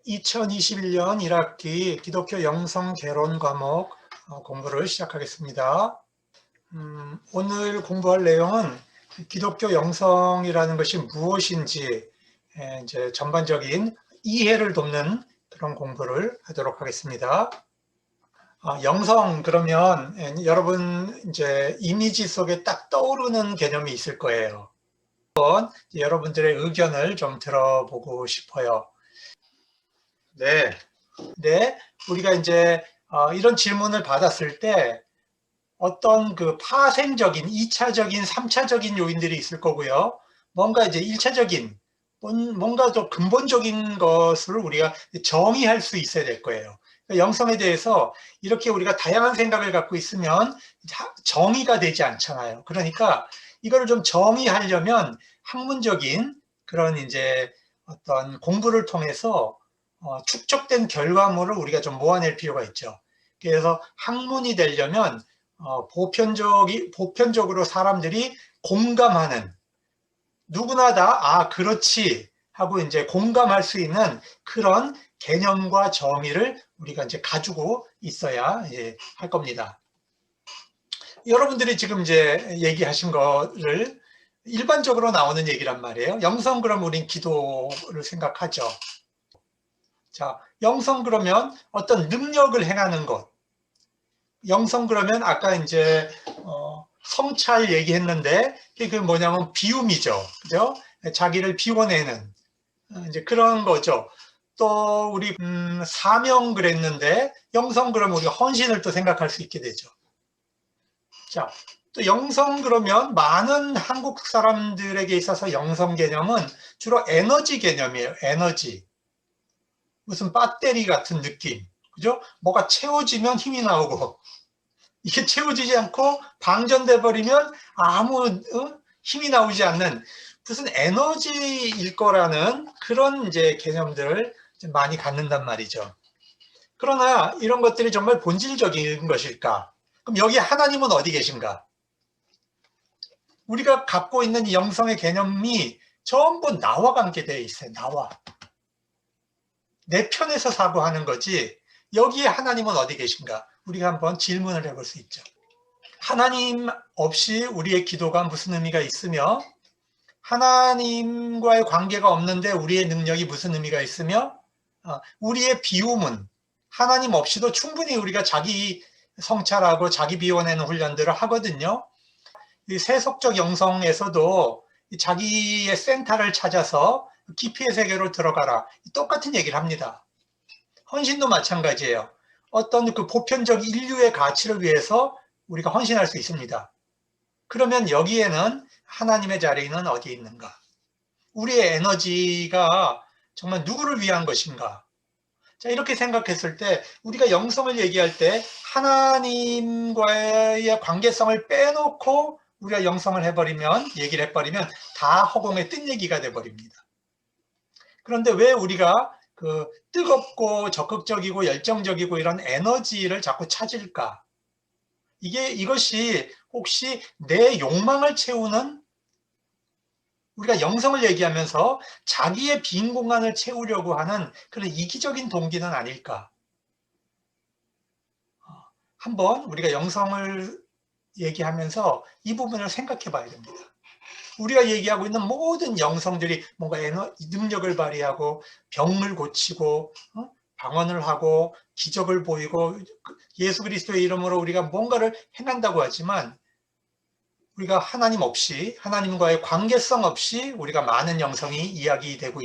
2021년 1학기 기독교 영성 개론 과목 공부를 시작하겠습니다. 오늘 공부할 내용은 기독교 영성이라는 것이 무엇인지 이제 전반적인 이해를 돕는 그런 공부를 하도록 하겠습니다. 영성 그러면 여러분 이제 이미지 속에 딱 떠오르는 개념이 있을 거예요. 여러분들의 의견을 좀 들어보고 싶어요. 네, 우리가 이제 이런 질문을 받았을 때 어떤 그 파생적인 2차적인 3차적인 요인들이 있을 거고요. 뭔가 이제 1차적인 뭔가 좀 근본적인 것을 우리가 정의할 수 있어야 될 거예요. 그러니까 영성에 대해서 이렇게 우리가 다양한 생각을 갖고 있으면 정의가 되지 않잖아요. 그러니까 이거를 좀 정의하려면 학문적인 그런 이제 어떤 공부를 통해서 축적된 결과물을 우리가 좀 모아낼 필요가 있죠. 그래서 학문이 되려면 보편적으로 사람들이 공감하는, 누구나 다 그렇지 하고 이제 공감할 수 있는 그런 개념과 정의를 우리가 이제 가지고 있어야 할 겁니다. 여러분들이 지금 이제 얘기하신 거를 일반적으로 나오는 얘기란 말이에요. 영성 그럼 우린 기도를 생각하죠. 자, 영성 그러면 어떤 능력을 행하는 것. 영성 그러면 아까 이제 성찰 얘기했는데 그게 뭐냐면 비움이죠. 그죠? 자기를 비워내는 이제 그런 거죠. 또 우리 사명 그랬는데 영성 그러면 우리가 헌신을 또 생각할 수 있게 되죠. 자, 또 영성 그러면 많은 한국 사람들에게 있어서 영성 개념은 주로 에너지 개념이에요. 에너지. 무슨 배터리 같은 느낌. 그죠? 뭐가 채워지면 힘이 나오고 이게 채워지지 않고 방전돼 버리면 아무 힘이 나오지 않는 무슨 에너지일 거라는 그런 이제 개념들을 많이 갖는단 말이죠. 그러나 이런 것들이 정말 본질적인 것일까? 그럼 여기 하나님은 어디 계신가? 우리가 갖고 있는 이 영성의 개념이 전부 나와 관계되어 있어요. 나와. 내 편에서 사고하는 거지 여기에 하나님은 어디 계신가? 우리가 한번 질문을 해볼 수 있죠. 하나님 없이 우리의 기도가 무슨 의미가 있으며 하나님과의 관계가 없는데 우리의 능력이 무슨 의미가 있으며 우리의 비움은 하나님 없이도 충분히 우리가 자기 성찰하고 자기 비워내는 훈련들을 하거든요. 이 세속적 영성에서도 자기의 센터를 찾아서 깊이의 세계로 들어가라. 똑같은 얘기를 합니다. 헌신도 마찬가지예요. 어떤 그 보편적 인류의 가치를 위해서 우리가 헌신할 수 있습니다. 그러면 여기에는 하나님의 자리는 어디에 있는가? 우리의 에너지가 정말 누구를 위한 것인가? 자, 이렇게 생각했을 때 우리가 영성을 얘기할 때 하나님과의 관계성을 빼놓고 우리가 영성을 얘기를 해버리면 다 허공에 뜬 얘기가 돼버립니다. 그런데 왜 우리가 그 뜨겁고 적극적이고 열정적이고 이런 에너지를 자꾸 찾을까? 이것이 혹시 내 욕망을 채우는 우리가 영성을 얘기하면서 자기의 빈 공간을 채우려고 하는 그런 이기적인 동기는 아닐까? 한번 우리가 영성을 얘기하면서 이 부분을 생각해 봐야 됩니다. 우리가 얘기하고 있는 모든 영성들이 뭔가 능력을 발휘하고 병을 고치고 방언을 하고 기적을 보이고 예수 그리스도의 이름으로 우리가 뭔가를 행한다고 하지만 우리가 하나님 없이 하나님과의 관계성 없이 우리가 많은 영성이 이야기되고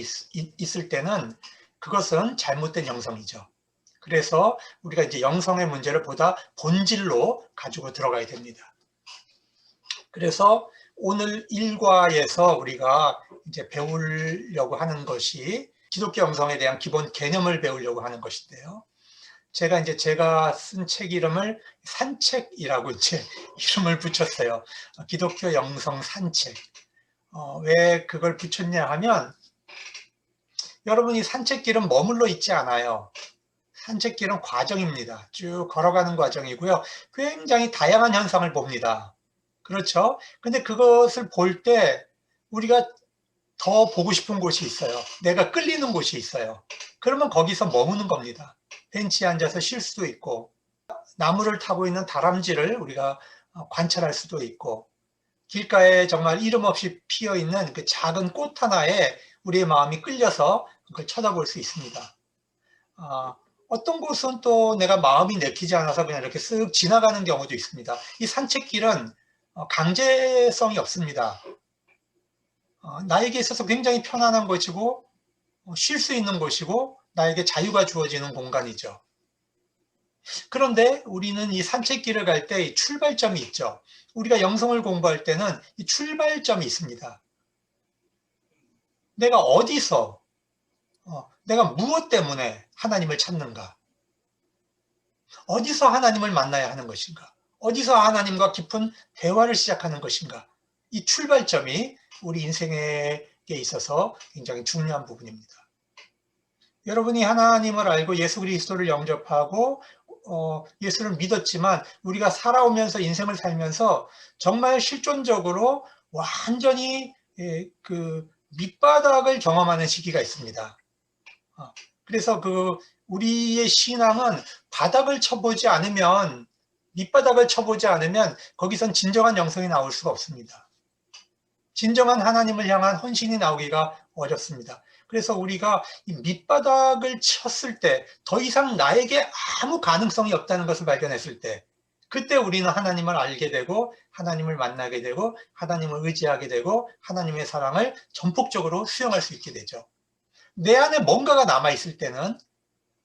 있을 때는 그것은 잘못된 영성이죠. 그래서 우리가 이제 영성의 문제를 보다 본질로 가지고 들어가야 됩니다. 그래서 오늘 1과에서 우리가 이제 배우려고 하는 것이 기독교 영성에 대한 기본 개념을 배우려고 하는 것인데요. 제가 쓴 책 이름을 산책이라고 이제 이름을 붙였어요. 기독교 영성 산책. 왜 그걸 붙였냐 하면 여러분이 산책길은 머물러 있지 않아요. 산책길은 과정입니다. 쭉 걸어가는 과정이고요. 굉장히 다양한 현상을 봅니다. 그렇죠? 근데 그것을 볼 때 우리가 더 보고 싶은 곳이 있어요. 내가 끌리는 곳이 있어요. 그러면 거기서 머무는 겁니다. 벤치에 앉아서 쉴 수도 있고, 나무를 타고 있는 다람쥐를 우리가 관찰할 수도 있고, 길가에 정말 이름 없이 피어 있는 그 작은 꽃 하나에 우리의 마음이 끌려서 그걸 쳐다볼 수 있습니다. 어떤 곳은 또 내가 마음이 내키지 않아서 그냥 이렇게 쓱 지나가는 경우도 있습니다. 이 산책길은 강제성이 없습니다. 나에게 있어서 굉장히 편안한 곳이고 쉴 수 있는 곳이고 나에게 자유가 주어지는 공간이죠. 그런데 우리는 이 산책길을 갈 때 출발점이 있죠. 우리가 영성을 공부할 때는 이 출발점이 있습니다. 내가 어디서, 내가 무엇 때문에 하나님을 찾는가? 어디서 하나님을 만나야 하는 것인가? 어디서 하나님과 깊은 대화를 시작하는 것인가? 이 출발점이 우리 인생에 있어서 굉장히 중요한 부분입니다. 여러분이 하나님을 알고 예수 그리스도를 영접하고 예수를 믿었지만 우리가 살아오면서 인생을 살면서 정말 실존적으로 완전히 그 밑바닥을 경험하는 시기가 있습니다. 그래서 우리의 신앙은 바닥을 쳐보지 않으면, 밑바닥을 쳐보지 않으면 거기선 진정한 영성이 나올 수가 없습니다. 진정한 하나님을 향한 헌신이 나오기가 어렵습니다. 그래서 우리가 이 밑바닥을 쳤을 때 더 이상 나에게 아무 가능성이 없다는 것을 발견했을 때 그때 우리는 하나님을 알게 되고 하나님을 만나게 되고 하나님을 의지하게 되고 하나님의 사랑을 전폭적으로 수용할 수 있게 되죠. 내 안에 뭔가가 남아있을 때는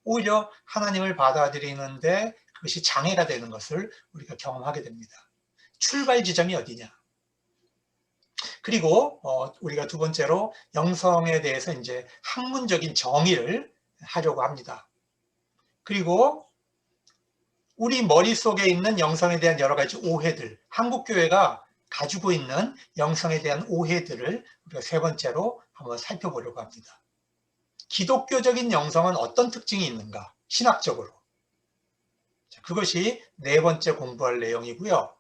오히려 하나님을 받아들이는데 그것이 장애가 되는 것을 우리가 경험하게 됩니다. 출발 지점이 어디냐? 그리고 우리가 두 번째로 영성에 대해서 이제 학문적인 정의를 하려고 합니다. 그리고 우리 머릿속에 있는 영성에 대한 여러 가지 오해들, 한국교회가 가지고 있는 영성에 대한 오해들을 우리가 세 번째로 한번 살펴보려고 합니다. 기독교적인 영성은 어떤 특징이 있는가? 신학적으로. 그것이 네 번째 공부할 내용이고요.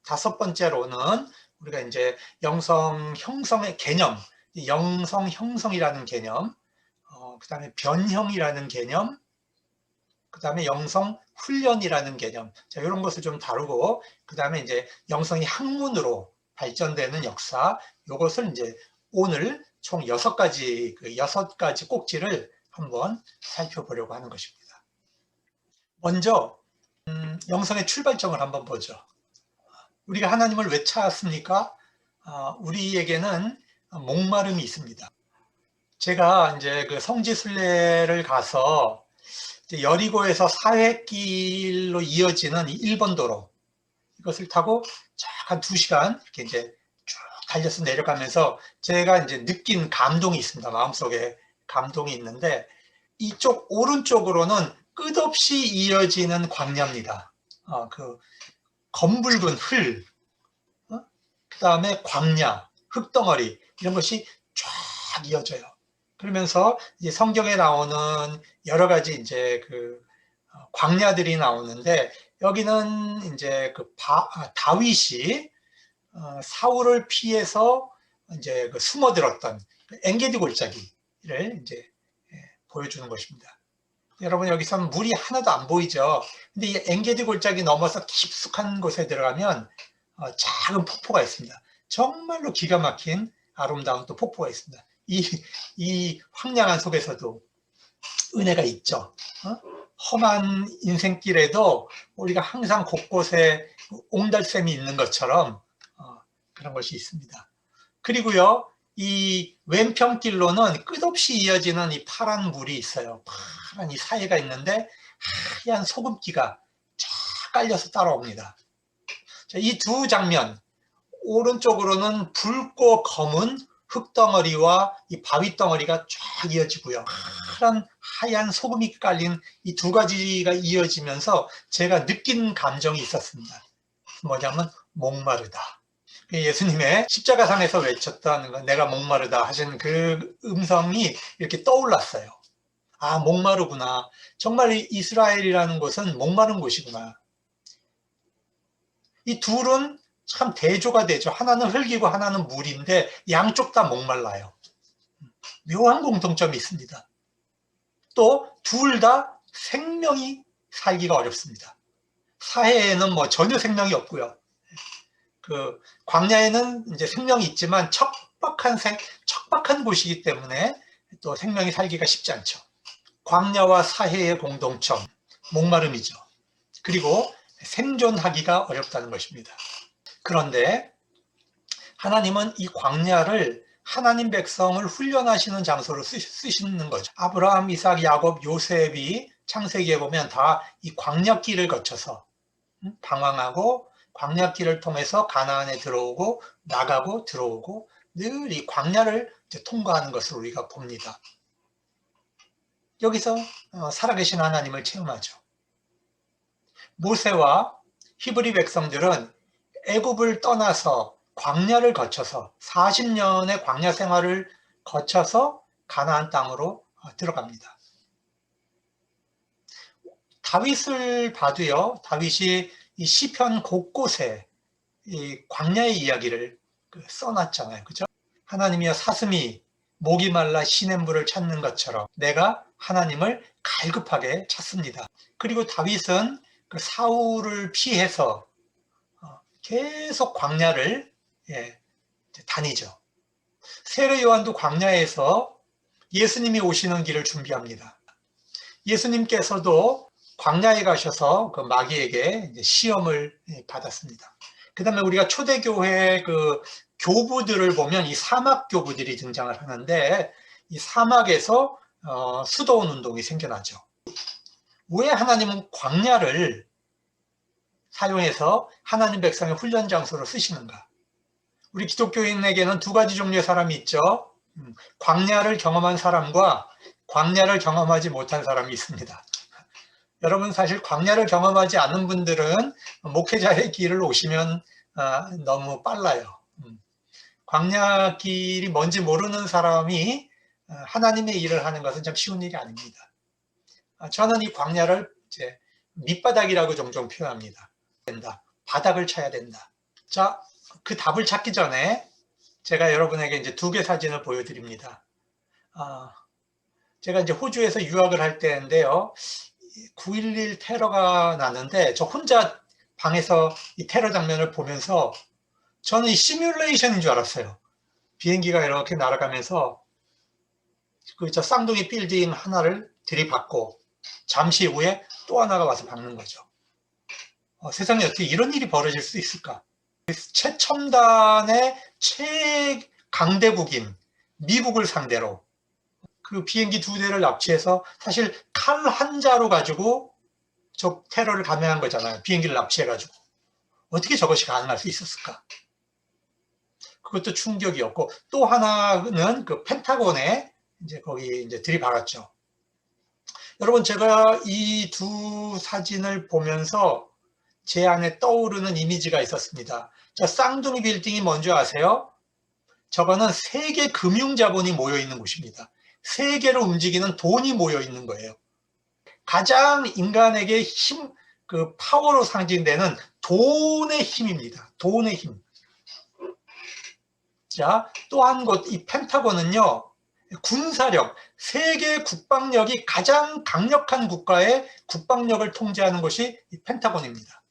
다섯 번째로는 우리가 이제 영성 형성의 개념, 영성 형성이라는 개념, 그 다음에 변형이라는 개념, 그 다음에 영성 훈련이라는 개념, 자, 이런 것을 좀 다루고, 그 다음에 이제 영성이 학문으로 발전되는 역사, 이것을 이제 오늘 총 6가지 꼭지를 한번 살펴보려고 하는 것입니다. 먼저, 영성의 출발점을 한번 보죠. 우리가 하나님을 왜 찾았습니까? 우리에게는 목마름이 있습니다. 제가 이제 그 성지순례를 가서 여리고에서 사회길로 이어지는 1번 도로, 이것을 타고 한 2시간 이렇게 이제 쭉 달려서 내려가면서 제가 이제 느낀 감동이 있습니다. 마음속에 감동이 있는데, 이쪽 오른쪽으로는 끝없이 이어지는 광야입니다. 그 검붉은 흘, 그 다음에 광야, 흙덩어리, 이런 것이 쫙 이어져요. 그러면서 이제 성경에 나오는 여러 가지 이제 광야들이 나오는데, 여기는 이제 다윗이 사울을 피해서 이제 숨어들었던 엔게디 골짜기를 이제 보여주는 것입니다. 여러분, 여기서는 물이 하나도 안 보이죠. 근데 이 엔게디 골짜기 넘어서 깊숙한 곳에 들어가면 작은 폭포가 있습니다. 정말로 기가 막힌 아름다운 또 폭포가 있습니다. 이 황량한 속에서도 은혜가 있죠. 험한 인생길에도 우리가 항상 곳곳에 옹달샘이 있는 것처럼 그런 것이 있습니다. 그리고요, 이 왼편길로는 끝없이 이어지는 이 파란 물이 있어요. 파란 이 사이가 있는데 하얀 소금기가 쫙 깔려서 따라옵니다. 이 두 장면, 오른쪽으로는 붉고 검은 흙덩어리와 이 바위덩어리가 쫙 이어지고요. 파란 하얀 소금이 깔린 이 두 가지가 이어지면서 제가 느낀 감정이 있었습니다. 뭐냐면 목마르다. 예수님의 십자가상에서 외쳤던 거, 내가 목마르다 하신 그 음성이 이렇게 떠올랐어요. 아, 목마르구나. 정말 이스라엘이라는 곳은 목마른 곳이구나. 이 둘은 참 대조가 되죠. 하나는 흙이고 하나는 물인데 양쪽 다 목말라요. 묘한 공통점이 있습니다. 또 둘 다 생명이 살기가 어렵습니다. 사해에는 뭐 전혀 생명이 없고요. 그 광야에는 이제 생명이 있지만 척박한 곳이기 때문에 또 생명이 살기가 쉽지 않죠. 광야와 사해의 공동점, 목마름이죠. 그리고 생존하기가 어렵다는 것입니다. 그런데 하나님은 이 광야를 하나님 백성을 훈련하시는 장소로 쓰시는 거죠. 아브라함, 이삭, 야곱, 요셉이 창세기에 보면 다 이 광야길을 거쳐서 방황하고 광야길을 통해서 가나안에 들어오고 나가고 들어오고 늘 이 광야를 통과하는 것을 우리가 봅니다. 여기서 살아계신 하나님을 체험하죠. 모세와 히브리 백성들은 애굽을 떠나서 광야를 거쳐서 40년의 광야 생활을 거쳐서 가나안 땅으로 들어갑니다. 다윗을 봐도요, 다윗이 이 시편 곳곳에 이 광야의 이야기를 써놨잖아요. 그죠? 하나님이여 사슴이 목이 말라 시냇물을 찾는 것처럼 내가 하나님을 갈급하게 찾습니다. 그리고 다윗은 그 사울을 피해서 계속 광야를 다니죠. 세례 요한도 광야에서 예수님이 오시는 길을 준비합니다. 예수님께서도 광야에 가셔서 그 마귀에게 시험을 받았습니다. 그 다음에 우리가 초대교회 그 교부들을 보면 이 사막 교부들이 등장을 하는데 이 사막에서 수도원 운동이 생겨나죠. 왜 하나님은 광야를 사용해서 하나님 백성의 훈련 장소로 쓰시는가? 우리 기독교인에게는 두 가지 종류의 사람이 있죠. 광야를 경험한 사람과 광야를 경험하지 못한 사람이 있습니다. 여러분 사실 광야를 경험하지 않은 분들은 목회자의 길을 오시면 너무 빨라요. 광야 길이 뭔지 모르는 사람이 하나님의 일을 하는 것은 참 쉬운 일이 아닙니다. 저는 이 광야를 이제 밑바닥이라고 종종 표현합니다. 바닥을 쳐야 된다. 자, 그 답을 찾기 전에 제가 여러분에게 이제 두 개 사진을 보여드립니다. 제가 이제 호주에서 유학을 할 때인데요. 9.11 테러가 났는데 저 혼자 방에서 이 테러 장면을 보면서 저는 이 시뮬레이션인 줄 알았어요. 비행기가 이렇게 날아가면서 저 쌍둥이 빌딩 하나를 들이받고 잠시 후에 또 하나가 와서 박는 거죠. 세상에 어떻게 이런 일이 벌어질 수 있을까? 최첨단의 최강대국인 미국을 상대로 그 비행기 두 대를 납치해서 사실 칼 한 자루 가지고 저 테러를 감행한 거잖아요. 비행기를 납치해가지고. 어떻게 저것이 가능할 수 있었을까? 그것도 충격이었고, 또 하나는 그 펜타곤에 이제 거기 이제 들이박았죠. 여러분, 제가 이 두 사진을 보면서 제 안에 떠오르는 이미지가 있었습니다. 저 쌍둥이 빌딩이 뭔지 아세요? 저거는 세계 금융 자본이 모여 있는 곳입니다. 세계를 움직이는 돈이 모여 있는 거예요. 가장 인간에게 힘, 그 파워로 상징되는 돈의 힘입니다. 돈의 힘. 자, 또 한 곳, 이 펜타곤은요, 군사력, 세계 국방력이 가장 강력한 국가의 국방력을 통제하는 것이 이 펜타곤입니다.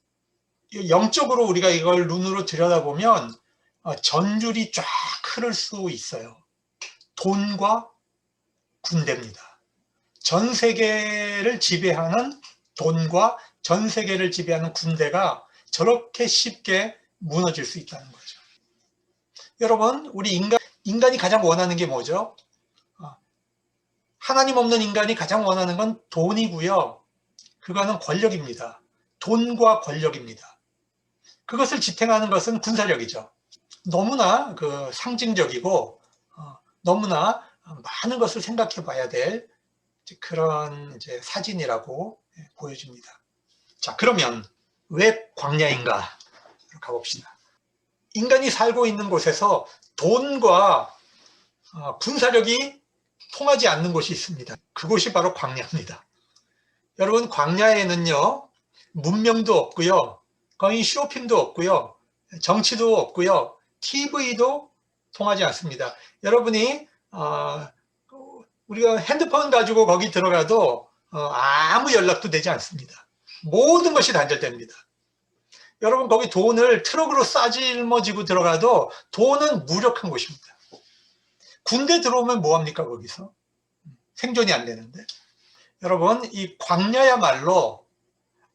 영적으로 우리가 이걸 눈으로 들여다보면 전율이 쫙 흐를 수 있어요. 돈과 군대입니다. 전 세계를 지배하는 돈과 전 세계를 지배하는 군대가 저렇게 쉽게 무너질 수 있다는 거죠. 여러분, 우리 인간이 가장 원하는 게 뭐죠? 하나님 없는 인간이 가장 원하는 건 돈이고요. 그거는 권력입니다. 돈과 권력입니다. 그것을 지탱하는 것은 군사력이죠. 너무나 그 상징적이고 너무나 많은 것을 생각해 봐야 될 그런 이제 사진이라고 보여집니다. 자, 그러면 왜 광야인가? 가봅시다. 인간이 살고 있는 곳에서 돈과 군사력이 통하지 않는 곳이 있습니다. 그곳이 바로 광야입니다. 여러분, 광야에는요, 문명도 없고요, 거의 쇼핑도 없고요, 정치도 없고요, TV도 통하지 않습니다. 여러분이 우리가 핸드폰 가지고 거기 들어가도 아무 연락도 되지 않습니다. 모든 것이 단절됩니다. 여러분 거기 돈을 트럭으로 싸질머지고 들어가도 돈은 무력한 곳입니다. 군대 들어오면 뭐합니까 거기서? 생존이 안 되는데. 여러분 이 광야야말로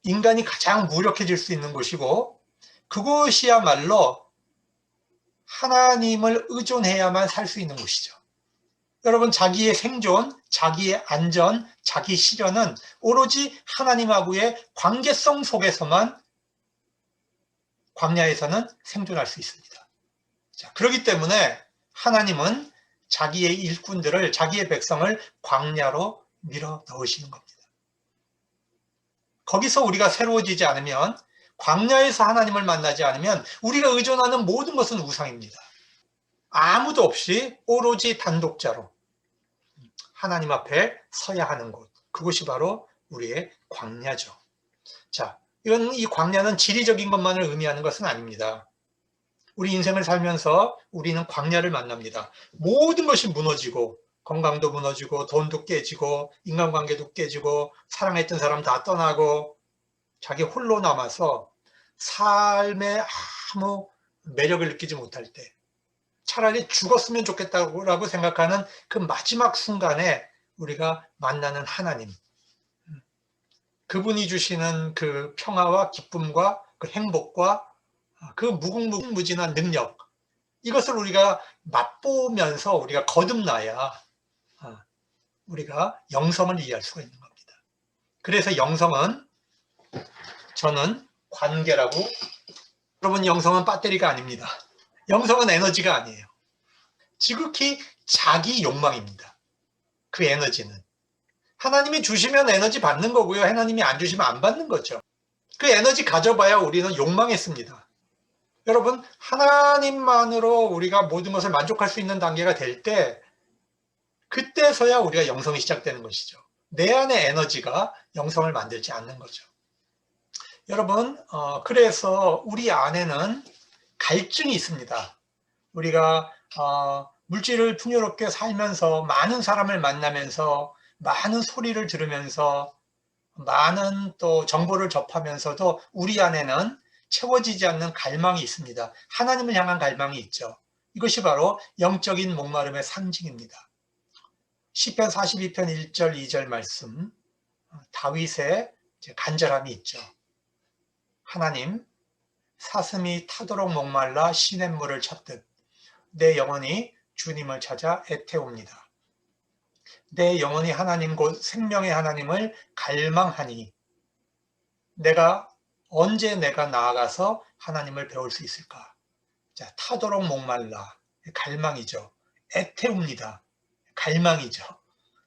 인간이 가장 무력해질 수 있는 곳이고 그곳이야말로 하나님을 의존해야만 살 수 있는 곳이죠. 여러분 자기의 생존, 자기의 안전, 자기 실현은 오로지 하나님하고의 관계성 속에서만 광야에서는 생존할 수 있습니다. 자, 그렇기 때문에 하나님은 자기의 일꾼들을, 자기의 백성을 광야로 밀어 넣으시는 겁니다. 거기서 우리가 새로워지지 않으면, 광야에서 하나님을 만나지 않으면 우리가 의존하는 모든 것은 우상입니다. 아무도 없이 오로지 단독자로 하나님 앞에 서야 하는 곳, 그곳이 바로 우리의 광야죠. 자, 이 광야는 지리적인 것만을 의미하는 것은 아닙니다. 우리 인생을 살면서 우리는 광야를 만납니다. 모든 것이 무너지고 건강도 무너지고 돈도 깨지고 인간관계도 깨지고 사랑했던 사람 다 떠나고 자기 홀로 남아서 삶에 아무 매력을 느끼지 못할 때 차라리 죽었으면 좋겠다고 생각하는 그 마지막 순간에 우리가 만나는 하나님, 그분이 주시는 그 평화와 기쁨과 그 행복과 그 무궁무진한 능력, 이것을 우리가 맛보면서 우리가 거듭나야 우리가 영성을 이해할 수가 있는 겁니다. 그래서 영성은 저는 관계라고, 여러분 영성은 배터리가 아닙니다. 영성은 에너지가 아니에요. 지극히 자기 욕망입니다. 그 에너지는. 하나님이 주시면 에너지 받는 거고요. 하나님이 안 주시면 안 받는 거죠. 그 에너지 가져봐야 우리는 욕망했습니다. 여러분, 하나님만으로 우리가 모든 것을 만족할 수 있는 단계가 될 때, 그때서야 우리가 영성이 시작되는 것이죠. 내 안의 에너지가 영성을 만들지 않는 거죠. 여러분, 그래서 우리 안에는 갈증이 있습니다. 우리가 물질을 풍요롭게 살면서 많은 사람을 만나면서 많은 소리를 들으면서 많은 또 정보를 접하면서도 우리 안에는 채워지지 않는 갈망이 있습니다. 하나님을 향한 갈망이 있죠. 이것이 바로 영적인 목마름의 상징입니다. 시편 42편 1절 2절 말씀, 다윗의 간절함이 있죠. 하나님, 사슴이 타도록 목말라 시냇물을 찾듯 내 영혼이 주님을 찾아 애태웁니다. 내 영혼이 하나님 곧 생명의 하나님을 갈망하니 언제 내가 나아가서 하나님을 배울 수 있을까? 자, 타도록 목말라, 갈망이죠. 애태웁니다. 갈망이죠.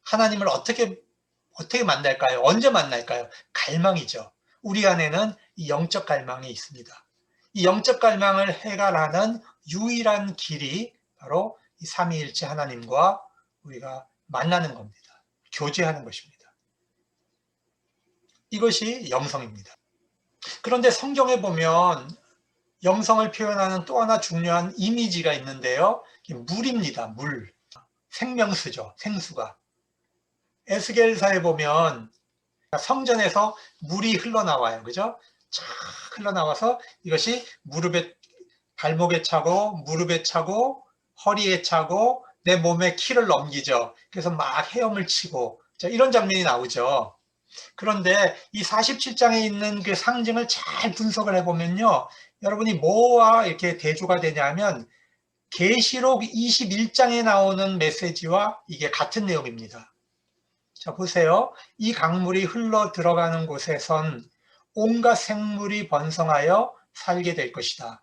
하나님을 어떻게 만날까요? 언제 만날까요? 갈망이죠. 우리 안에는 이 영적 갈망이 있습니다. 이 영적 갈망을 해결하는 유일한 길이 바로 이 삼위일체 하나님과 우리가 만나는 겁니다. 교제하는 것입니다. 이것이 영성입니다. 그런데 성경에 보면 영성을 표현하는 또 하나 중요한 이미지가 있는데요. 물입니다. 물. 생명수죠. 생수가. 에스겔서에 보면 성전에서 물이 흘러나와요. 그죠? 쫙 흘러나와서 이것이 발목에 차고 무릎에 차고 허리에 차고 내 몸에 키를 넘기죠. 그래서 막 헤엄을 치고, 자, 이런 장면이 나오죠. 그런데 이 47장에 있는 그 상징을 잘 분석을 해보면요, 여러분이 뭐와 이렇게 대조가 되냐면 계시록 21장에 나오는 메시지와 이게 같은 내용입니다. 자, 보세요. 이 강물이 흘러 들어가는 곳에선 온갖 생물이 번성하여 살게 될 것이다.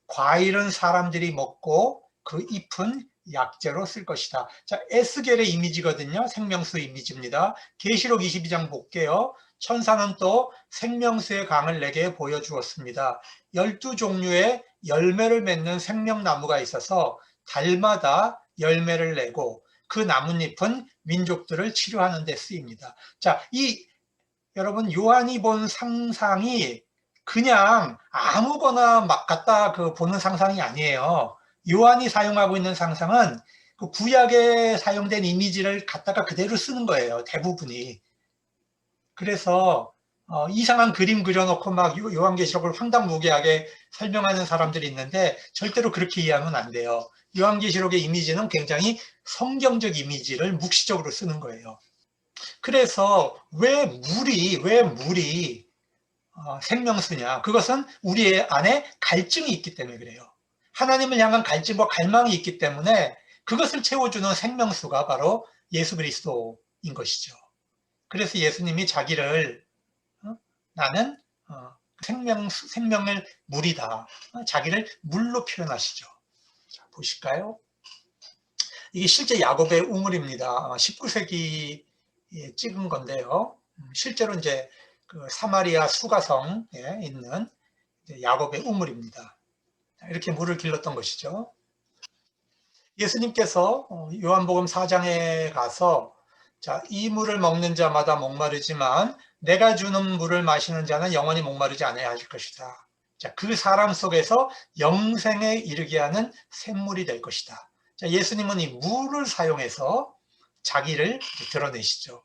과일은 사람들이 먹고 그 잎은 약재로 쓸 것이다. 자, 에스겔의 이미지거든요. 생명수 이미지입니다. 계시록 22장 볼게요. 천사는 또 생명수의 강을 내게 보여주었습니다. 12종류의 열매를 맺는 생명나무가 있어서 달마다 열매를 내고 그 나뭇잎은 민족들을 치료하는 데 쓰입니다. 자, 여러분 요한이 본 상상이 그냥 아무거나 막 갖다 보는 상상이 아니에요. 요한이 사용하고 있는 상상은 그 구약에 사용된 이미지를 갖다가 그대로 쓰는 거예요. 대부분이. 그래서 이상한 그림 그려놓고 막 요한계시록을 황당무계하게 설명하는 사람들이 있는데 절대로 그렇게 이해하면 안 돼요. 요한계시록의 이미지는 굉장히 성경적 이미지를 묵시적으로 쓰는 거예요. 그래서 왜 물이 생명수냐? 그것은 우리 안에 갈증이 있기 때문에 그래요. 하나님을 향한 갈증과 갈망이 있기 때문에 그것을 채워주는 생명수가 바로 예수 그리스도인 것이죠. 그래서 예수님이 자기를 나는 생명의 물이다. 자기를 물로 표현하시죠. 자, 보실까요? 이게 실제 야곱의 우물입니다. 19세기에 찍은 건데요. 실제로 이제 그 사마리아 수가성에 있는 야곱의 우물입니다. 이렇게 물을 길렀던 것이죠. 예수님께서 요한복음 4장에 가서 자, 이 물을 먹는 자마다 목마르지만 내가 주는 물을 마시는 자는 영원히 목마르지 않아야 할 것이다. 자, 그 사람 속에서 영생에 이르게 하는 샘물이 될 것이다. 자, 예수님은 이 물을 사용해서 자기를 드러내시죠.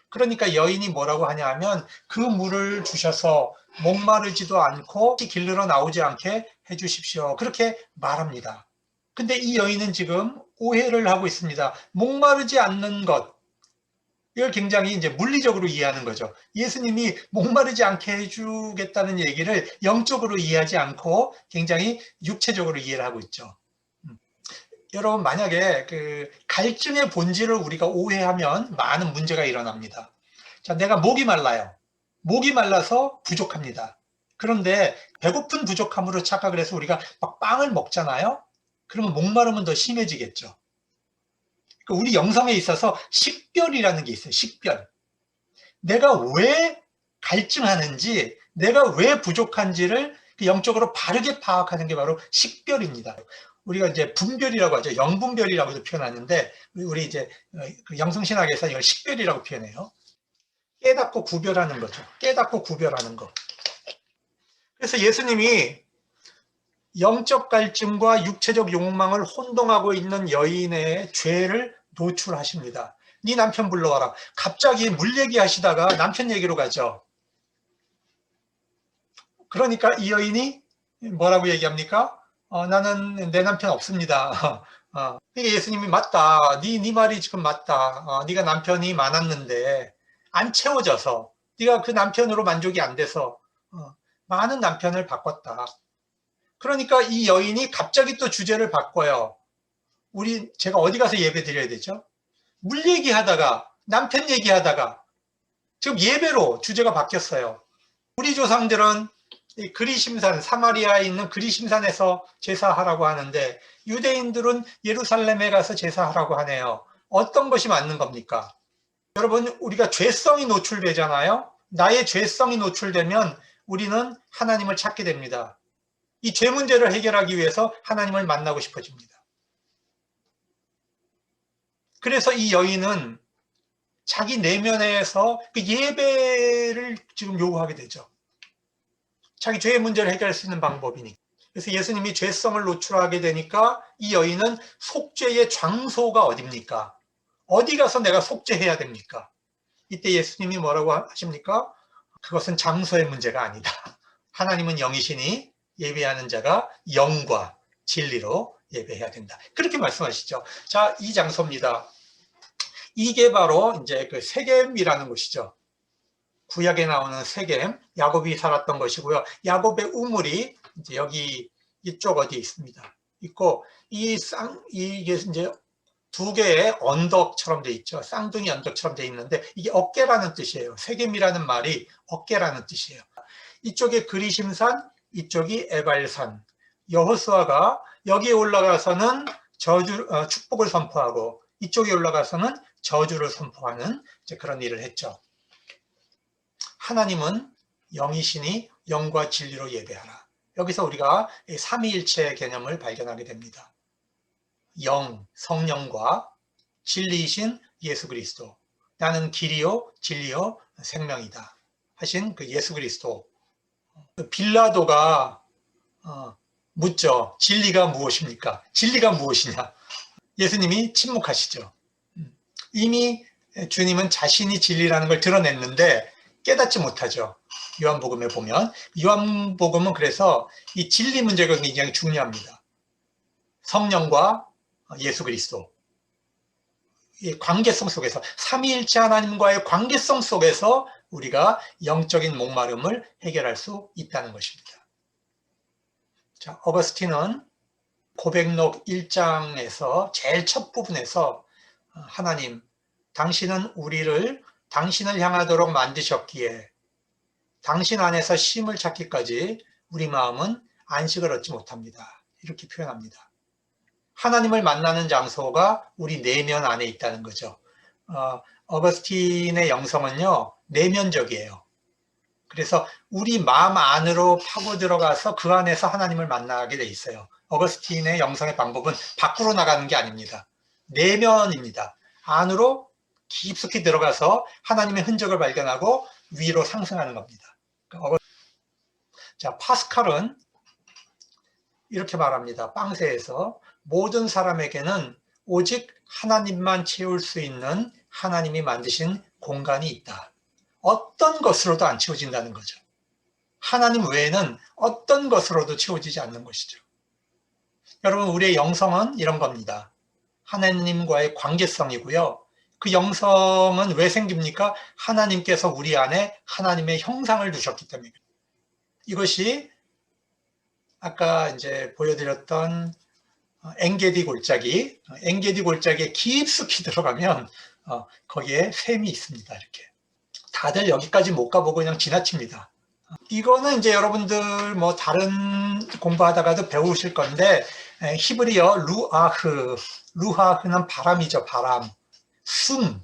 그러니까 여인이 뭐라고 하냐 하면 그 물을 주셔서 목마르지도 않고 길르러 나오지 않게 해주십시오. 그렇게 말합니다. 근데 이 여인은 지금 오해를 하고 있습니다. 목마르지 않는 것. 이걸 굉장히 이제 물리적으로 이해하는 거죠. 예수님이 목마르지 않게 해주겠다는 얘기를 영적으로 이해하지 않고 굉장히 육체적으로 이해를 하고 있죠. 여러분, 만약에 그 갈증의 본질을 우리가 오해하면 많은 문제가 일어납니다. 자, 내가 목이 말라요. 목이 말라서 부족합니다. 그런데 배고픈 부족함으로 착각을 해서 우리가 막 빵을 먹잖아요. 그러면 목마름은 더 심해지겠죠. 우리 영성에 있어서 식별이라는 게 있어요. 식별. 내가 왜 갈증하는지, 내가 왜 부족한지를 영적으로 바르게 파악하는 게 바로 식별입니다. 우리가 이제 분별이라고 하죠. 영분별이라고도 표현하는데, 우리 이제 영성신학에서 이걸 식별이라고 표현해요. 깨닫고 구별하는 거죠. 깨닫고 구별하는 거. 그래서 예수님이 영적 갈증과 육체적 욕망을 혼동하고 있는 여인의 죄를 노출하십니다. 네 남편 불러와라. 갑자기 물 얘기하시다가 남편 얘기로 가죠. 그러니까 이 여인이 뭐라고 얘기합니까? 나는 내 남편 없습니다. 그러니까 예수님이 맞다. 네 말이 지금 맞다. 네가 남편이 많았는데 안 채워져서 네가 그 남편으로 만족이 안 돼서 많은 남편을 바꿨다. 그러니까 이 여인이 갑자기 또 주제를 바꿔요. 제가 어디 가서 예배 드려야 되죠? 물 얘기하다가, 남편 얘기하다가, 지금 예배로 주제가 바뀌었어요. 우리 조상들은 이 그리심산, 사마리아에 있는 그리심산에서 제사하라고 하는데, 유대인들은 예루살렘에 가서 제사하라고 하네요. 어떤 것이 맞는 겁니까? 여러분, 우리가 죄성이 노출되잖아요? 나의 죄성이 노출되면 우리는 하나님을 찾게 됩니다. 이 죄 문제를 해결하기 위해서 하나님을 만나고 싶어집니다. 그래서 이 여인은 자기 내면에서 그 예배를 지금 요구하게 되죠. 자기 죄의 문제를 해결할 수 있는 방법이니. 그래서 예수님이 죄성을 노출하게 되니까 이 여인은 속죄의 장소가 어딥니까? 어디 가서 내가 속죄해야 됩니까? 이때 예수님이 뭐라고 하십니까? 그것은 장소의 문제가 아니다. 하나님은 영이시니 예배하는 자가 영과 진리로 예배해야 된다. 그렇게 말씀하시죠. 자, 이 장소입니다. 이게 바로 이제 그 세겜이라는 곳이죠. 구약에 나오는 세겜, 야곱이 살았던 것이고요. 야곱의 우물이 이제 여기 이쪽 어디에 있습니다. 있고 이게 이제 두 개의 언덕처럼 돼 있죠. 쌍둥이 언덕처럼 돼 있는데 이게 어깨라는 뜻이에요. 세겜이라는 말이 어깨라는 뜻이에요. 이쪽에 그리심산, 이쪽이 에발산. 여호수아가 여기에 올라가서는 축복을 선포하고 이쪽에 올라가서는 저주를 선포하는 그런 일을 했죠. 하나님은 영이시니 영과 진리로 예배하라. 여기서 우리가 삼위일체 개념을 발견하게 됩니다. 영, 성령과 진리이신 예수 그리스도. 나는 길이요, 진리요, 생명이다. 하신 그 예수 그리스도. 빌라도가 묻죠. 진리가 무엇입니까? 진리가 무엇이냐? 예수님이 침묵하시죠. 이미 주님은 자신이 진리라는 걸 드러냈는데 깨닫지 못하죠. 요한복음에 보면. 요한복음은 그래서 이 진리 문제가 굉장히 중요합니다. 성령과 예수 그리스도. 이 관계성 속에서, 삼위일체 하나님과의 관계성 속에서 우리가 영적인 목마름을 해결할 수 있다는 것입니다. 자, 어거스틴은 고백록 1장에서 제일 첫 부분에서 하나님, 당신은 우리를 당신을 향하도록 만드셨기에 당신 안에서 쉼을 찾기까지 우리 마음은 안식을 얻지 못합니다. 이렇게 표현합니다. 하나님을 만나는 장소가 우리 내면 안에 있다는 거죠. 어거스틴의 영성은요, 내면적이에요. 그래서 우리 마음 안으로 파고 들어가서 그 안에서 하나님을 만나게 돼 있어요. 어거스틴의 영성의 방법은 밖으로 나가는 게 아닙니다. 내면입니다. 안으로 깊숙이 들어가서 하나님의 흔적을 발견하고 위로 상승하는 겁니다. 자, 파스칼은 이렇게 말합니다. 빵세에서 모든 사람에게는 오직 하나님만 채울 수 있는 하나님이 만드신 공간이 있다. 어떤 것으로도 안 채워진다는 거죠. 하나님 외에는 어떤 것으로도 채워지지 않는 것이죠. 여러분, 우리의 영성은 이런 겁니다. 하나님과의 관계성이고요. 그 영성은 왜 생깁니까? 하나님께서 우리 안에 하나님의 형상을 두셨기 때문입니다. 이것이 아까 이제 보여드렸던 엥게디 골짜기에 깊숙이 들어가면 거기에 샘이 있습니다. 이렇게. 다들 여기까지 못 가보고 그냥 지나칩니다. 이거는 이제 여러분들 뭐 다른 공부하다가도 배우실 건데, 히브리어 루아흐는 바람이죠. 바람, 숨,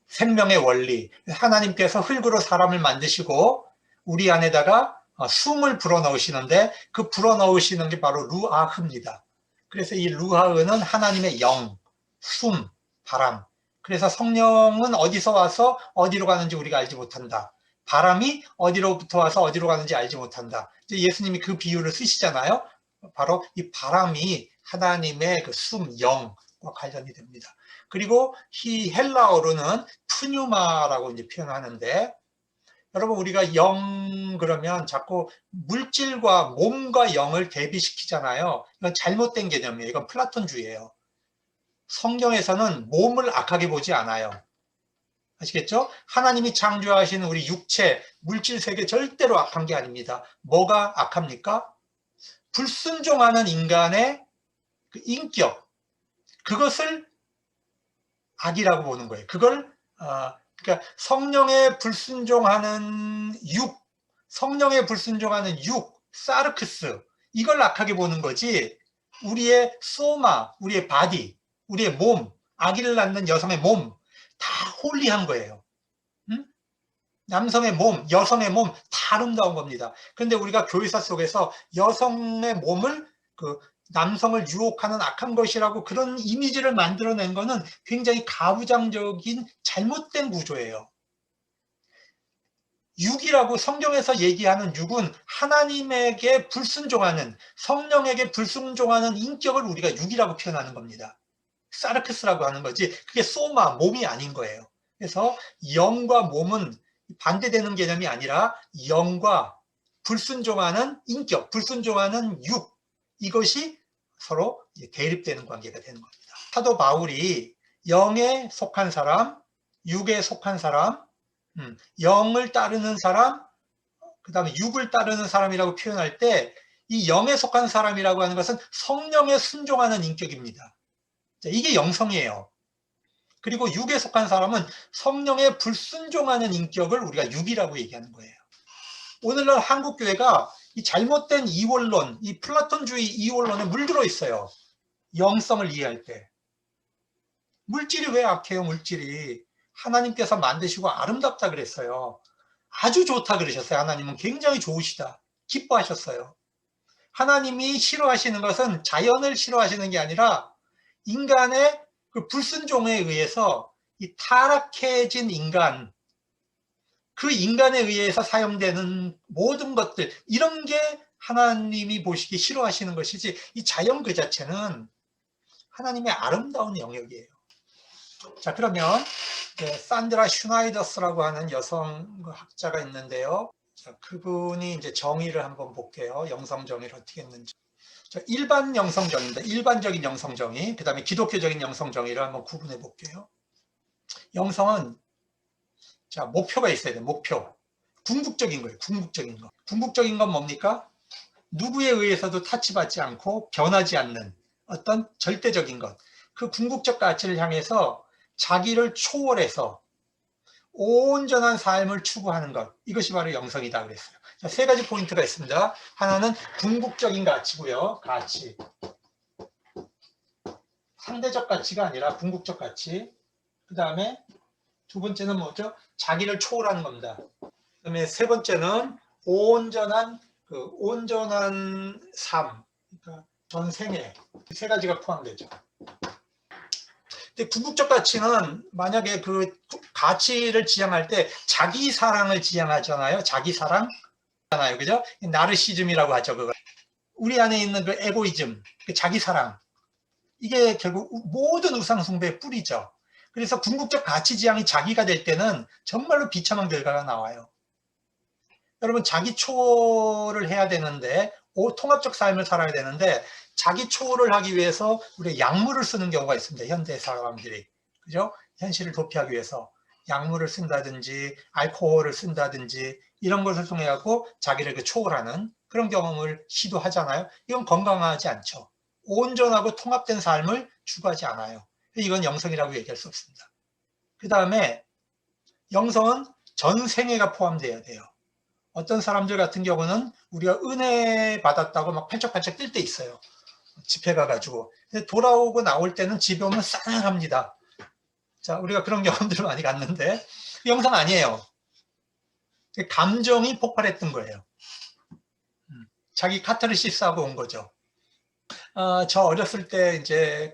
생명의 원리. 하나님께서 흙으로 사람을 만드시고 우리 안에다가 숨을 불어넣으시는데 그 불어넣으시는 게 바로 루아흐입니다. 그래서 이 루아흐는 하나님의 영, 숨, 바람. 그래서 성령은 어디서 와서 어디로 가는지 우리가 알지 못한다. 바람이 어디로부터 와서 어디로 가는지 알지 못한다. 이제 예수님이 그 비유를 쓰시잖아요. 바로 이 바람이 하나님의 그 숨, 영과 관련이 됩니다. 그리고 이 헬라어로는 푸뉴마라고 이제 표현하는데, 여러분 우리가 영 그러면 자꾸 물질과 몸과 영을 대비시키잖아요. 이건 잘못된 개념이에요. 이건 플라톤주의예요. 성경에서는 몸을 악하게 보지 않아요. 아시겠죠? 하나님이 창조하신 우리 육체, 물질 세계 절대로 악한 게 아닙니다. 뭐가 악합니까? 불순종하는 인간의 그 인격, 그것을 악이라고 보는 거예요. 그걸 그러니까 성령에 불순종하는 사르크스, 이걸 악하게 보는 거지. 우리의 소마, 우리의 바디, 우리의 몸, 아기를 낳는 여성의 몸, 다 홀리한 거예요. 응? 남성의 몸, 여성의 몸, 다 아름다운 겁니다. 그런데 우리가 교회사 속에서 여성의 몸을 그 남성을 유혹하는 악한 것이라고 그런 이미지를 만들어낸 거는 굉장히 가부장적인 잘못된 구조예요. 육이라고 성경에서 얘기하는 육은 하나님에게 불순종하는, 성령에게 불순종하는 인격을 우리가 육이라고 표현하는 겁니다. 사르크스라고 하는 거지, 그게 소마, 몸이 아닌 거예요. 그래서 영과 몸은 반대되는 개념이 아니라 영과 불순종하는 인격, 불순종하는 육, 이것이 서로 대립되는 관계가 되는 겁니다. 사도 바울이 영에 속한 사람, 육에 속한 사람, 영을 따르는 사람, 그 다음에 육을 따르는 사람이라고 표현할 때 이 영에 속한 사람이라고 하는 것은 성령에 순종하는 인격입니다. 이게 영성이에요. 그리고 육에 속한 사람은 성령에 불순종하는 인격을 우리가 육이라고 얘기하는 거예요. 오늘날 한국교회가 이 잘못된 이원론, 이 플라톤주의 이원론에 물들어 있어요. 영성을 이해할 때. 물질이 왜 악해요, 물질이. 하나님께서 만드시고 아름답다 그랬어요. 아주 좋다 그러셨어요. 하나님은 굉장히 좋으시다. 기뻐하셨어요. 하나님이 싫어하시는 것은 자연을 싫어하시는 게 아니라 인간의 그 불순종에 의해서 이 타락해진 인간, 그 인간에 의해서 사용되는 모든 것들, 이런 게 하나님이 보시기 싫어하시는 것이지, 이 자연 그 자체는 하나님의 아름다운 영역이에요. 자, 그러면 산드라 슈나이더스라고 하는 여성 학자가 있는데요. 자, 그분이 이제 정의를 한번 볼게요. 영성 정의를 어떻게 했는지. 자, 일반 영성 정의입니다. 일반적인 영성 정의, 그 다음에 기독교적인 영성 정의를 한번 구분해 볼게요. 영성은 자, 목표가 있어야 돼요. 목표. 궁극적인 거예요. 궁극적인 거. 궁극적인 건 뭡니까? 누구에 의해서도 타치받지 않고 변하지 않는 어떤 절대적인 것. 그 궁극적 가치를 향해서 자기를 초월해서 온전한 삶을 추구하는 것. 이것이 바로 영성이다 그랬어요. 자, 세 가지 포인트가 있습니다. 하나는 궁극적인 가치고요. 가치. 상대적 가치가 아니라 궁극적 가치. 그 다음에 두 번째는 뭐죠? 자기를 초월하는 겁니다. 그 다음에 세 번째는 온전한 삶. 그러니까 전생에 세 가지가 포함되죠. 근데 궁극적 가치는 만약에 그 가치를 지향할 때 자기 사랑을 지향하잖아요. 자기 사랑. 그죠? 나르시즘이라고 하죠. 그거. 우리 안에 있는 그 에고이즘, 그 자기 사랑. 이게 결국 모든 우상 숭배의 뿌리죠. 그래서 궁극적 가치 지향이 자기가 될 때는 정말로 비참한 결과가 나와요. 여러분, 자기 초월을 해야 되는데, 통합적 삶을 살아야 되는데, 자기 초월을 하기 위해서 우리가 약물을 쓰는 경우가 있습니다. 현대 사람들이. 그죠? 현실을 도피하기 위해서 약물을 쓴다든지, 알코올을 쓴다든지, 이런 것을 통해 갖고 자기를 초월하는 그런 경험을 시도하잖아요. 이건 건강하지 않죠. 온전하고 통합된 삶을 추구하지 않아요. 이건 영성이라고 얘기할 수 없습니다. 그 다음에 영성은 전 생애가 포함되어야 돼요. 어떤 사람들 같은 경우는 우리가 은혜 받았다고 막 팔짝팔짝 뛸 때 있어요. 집회 가가지고. 돌아오고 나올 때는 집에 오면 쌍합니다. 자, 우리가 그런 경험들을 많이 갔는데, 영성 아니에요. 감정이 폭발했던 거예요. 자기 카타르시스하고 온 거죠. 저 어렸을 때 이제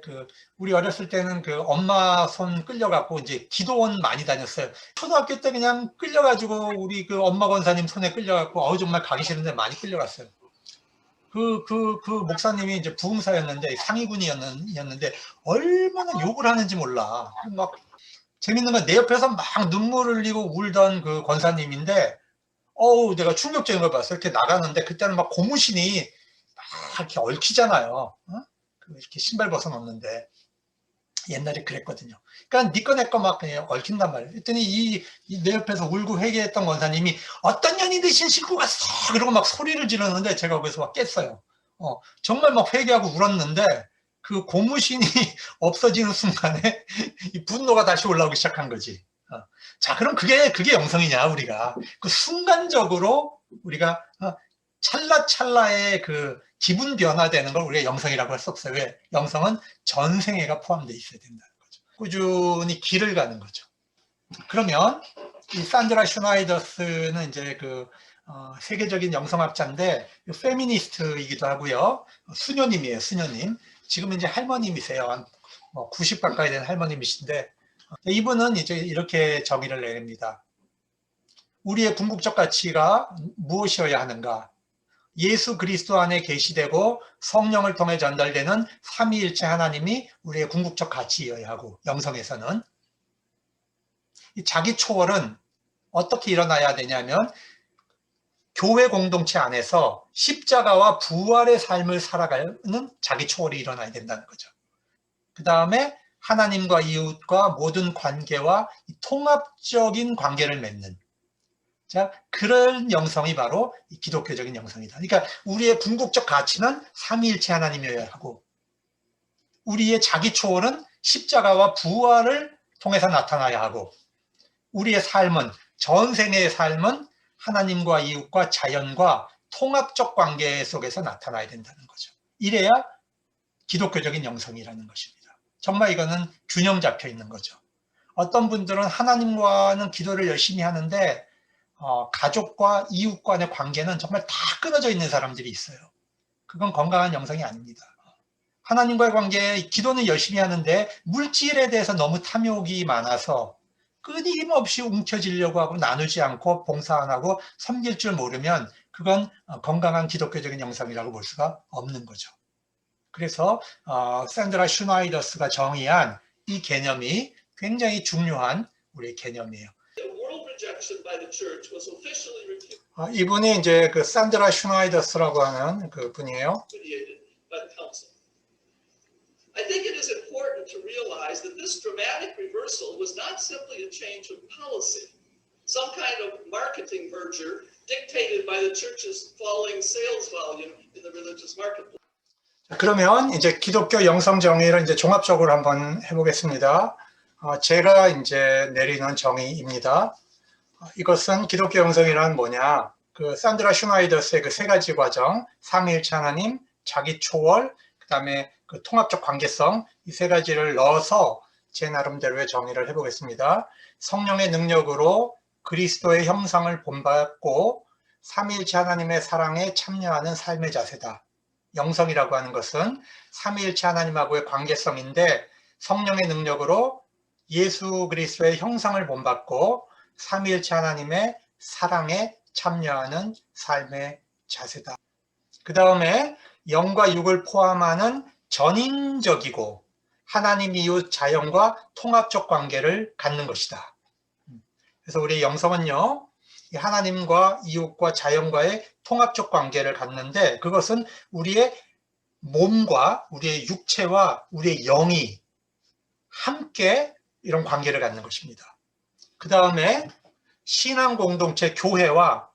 우리 어렸을 때는 엄마 손 끌려갖고 이제 기도원 많이 다녔어요. 초등학교 때 그냥 끌려가지고 우리 엄마 권사님 손에 끌려갖고 정말 가기 싫은데 많이 끌려갔어요. 그 목사님이 이제 부흥사였는데 상위군이었는데 얼마나 욕을 하는지 몰라. 막 재밌는 건 내 옆에서 막 눈물을 흘리고 울던 그 권사님인데 내가 충격적인 걸 봤어요. 이렇게 나가는데 그때는 막 고무신이 막 이렇게 얽히잖아요. 이렇게 신발 벗어놓는데 옛날에 그랬거든요. 그러니까 니꺼 내꺼 막 그냥 얽힌단 말이에요. 그랬더니 내 옆에서 울고 회개했던 권사님이 어떤 년이 드신 신고 갔어! 그러고 막 소리를 지르는데 제가 거기서 막 깼어요. 정말 막 회개하고 울었는데 그 고무신이 없어지는 순간에 이 분노가 다시 올라오기 시작한 거지. 자, 그럼 그게 영성이냐, 우리가. 그 순간적으로 우리가 찰나찰나의 그 기분 변화되는 걸 우리가 영성이라고 할 수 없어요. 왜? 영성은 전생애가 포함되어 있어야 된다는 거죠. 꾸준히 길을 가는 거죠. 그러면 이 산드라 슈나이더스는 이제 세계적인 영성학자인데 페미니스트이기도 하고요. 수녀님이에요, 수녀님. 지금 이제 할머님이세요. 90 가까이 된 할머님이신데 이분은 이제 이렇게 정의를 내립니다. 우리의 궁극적 가치가 무엇이어야 하는가? 예수 그리스도 안에 계시되고 성령을 통해 전달되는 삼위일체 하나님이 우리의 궁극적 가치여야 하고, 영성에서는 이 자기 초월은 어떻게 일어나야 되냐면 교회 공동체 안에서 십자가와 부활의 삶을 살아가는 자기 초월이 일어나야 된다는 거죠. 그 다음에 하나님과 이웃과 모든 관계와 통합적인 관계를 맺는, 자, 그런 영성이 바로 기독교적인 영성이다. 그러니까 우리의 궁극적 가치는 삼위일체 하나님이어야 하고, 우리의 자기 초월은 십자가와 부활을 통해서 나타나야 하고, 우리의 삶은, 전생의 삶은 하나님과 이웃과 자연과 통합적 관계 속에서 나타나야 된다는 거죠. 이래야 기독교적인 영성이라는 것입니다. 정말 이거는 균형 잡혀 있는 거죠. 어떤 분들은 하나님과는 기도를 열심히 하는데 가족과 이웃 간의 관계는 정말 다 끊어져 있는 사람들이 있어요. 그건 건강한 영성이 아닙니다. 하나님과의 관계, 기도는 열심히 하는데 물질에 대해서 너무 탐욕이 많아서 끊임없이 움켜쥐려고 하고 나누지 않고 봉사 안 하고 섬길 줄 모르면 그건 건강한 기독교적인 영성이라고 볼 수가 없는 거죠. 그래서 샌드라 슈나이더스가 정의한 이 개념이 굉장히 중요한 우리 개념이에요. 이분이 이제 그 샌드라 슈나이더스라고 하는 그 분이에요. I think it is important to realize that this dramatic reversal was not simply a change of policy, some kind of marketing merger dictated by the church's falling sales volume in the religious marketplace. 그러면 이제 기독교 영성 정의를 이제 종합적으로 한번 해보겠습니다. 제가 이제 내리는 정의입니다. 이것은 기독교 영성이란 뭐냐? 그 산드라 슈나이더스의 그 세 가지 과정, 삼위일체 하나님, 자기 초월, 그다음에 그 통합적 관계성, 이 세 가지를 넣어서 제 나름대로의 정의를 해보겠습니다. 성령의 능력으로 그리스도의 형상을 본받고 삼위일체 하나님의 사랑에 참여하는 삶의 자세다. 영성이라고 하는 것은 삼위일체 하나님하고의 관계성인데 성령의 능력으로 예수 그리스도의 형상을 본받고 삼위일체 하나님의 사랑에 참여하는 삶의 자세다. 그 다음에 영과 육을 포함하는 전인적이고 하나님 이웃 자연과 통합적 관계를 갖는 것이다. 그래서 우리 영성은요, 하나님과 이웃과 자연과의 통합적 관계를 갖는데 그것은 우리의 몸과 우리의 육체와 우리의 영이 함께 이런 관계를 갖는 것입니다. 그 다음에 신앙 공동체 교회와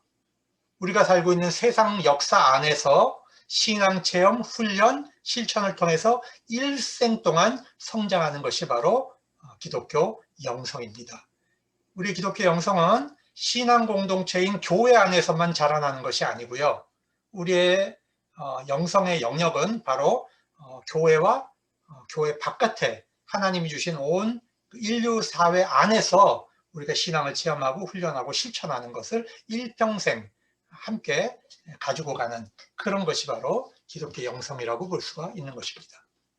우리가 살고 있는 세상 역사 안에서 신앙 체험, 훈련, 실천을 통해서 일생 동안 성장하는 것이 바로 기독교 영성입니다. 우리 기독교 영성은 신앙 공동체인 교회 안에서만 자라나는 것이 아니고요. 우리의 영성의 영역은 바로 교회와 교회 바깥에 하나님이 주신 온 인류 사회 안에서 우리가 신앙을 체험하고 훈련하고 실천하는 것을 일평생 함께 가지고 가는 그런 것이 바로 기독교 영성이라고 볼 수가 있는 것입니다.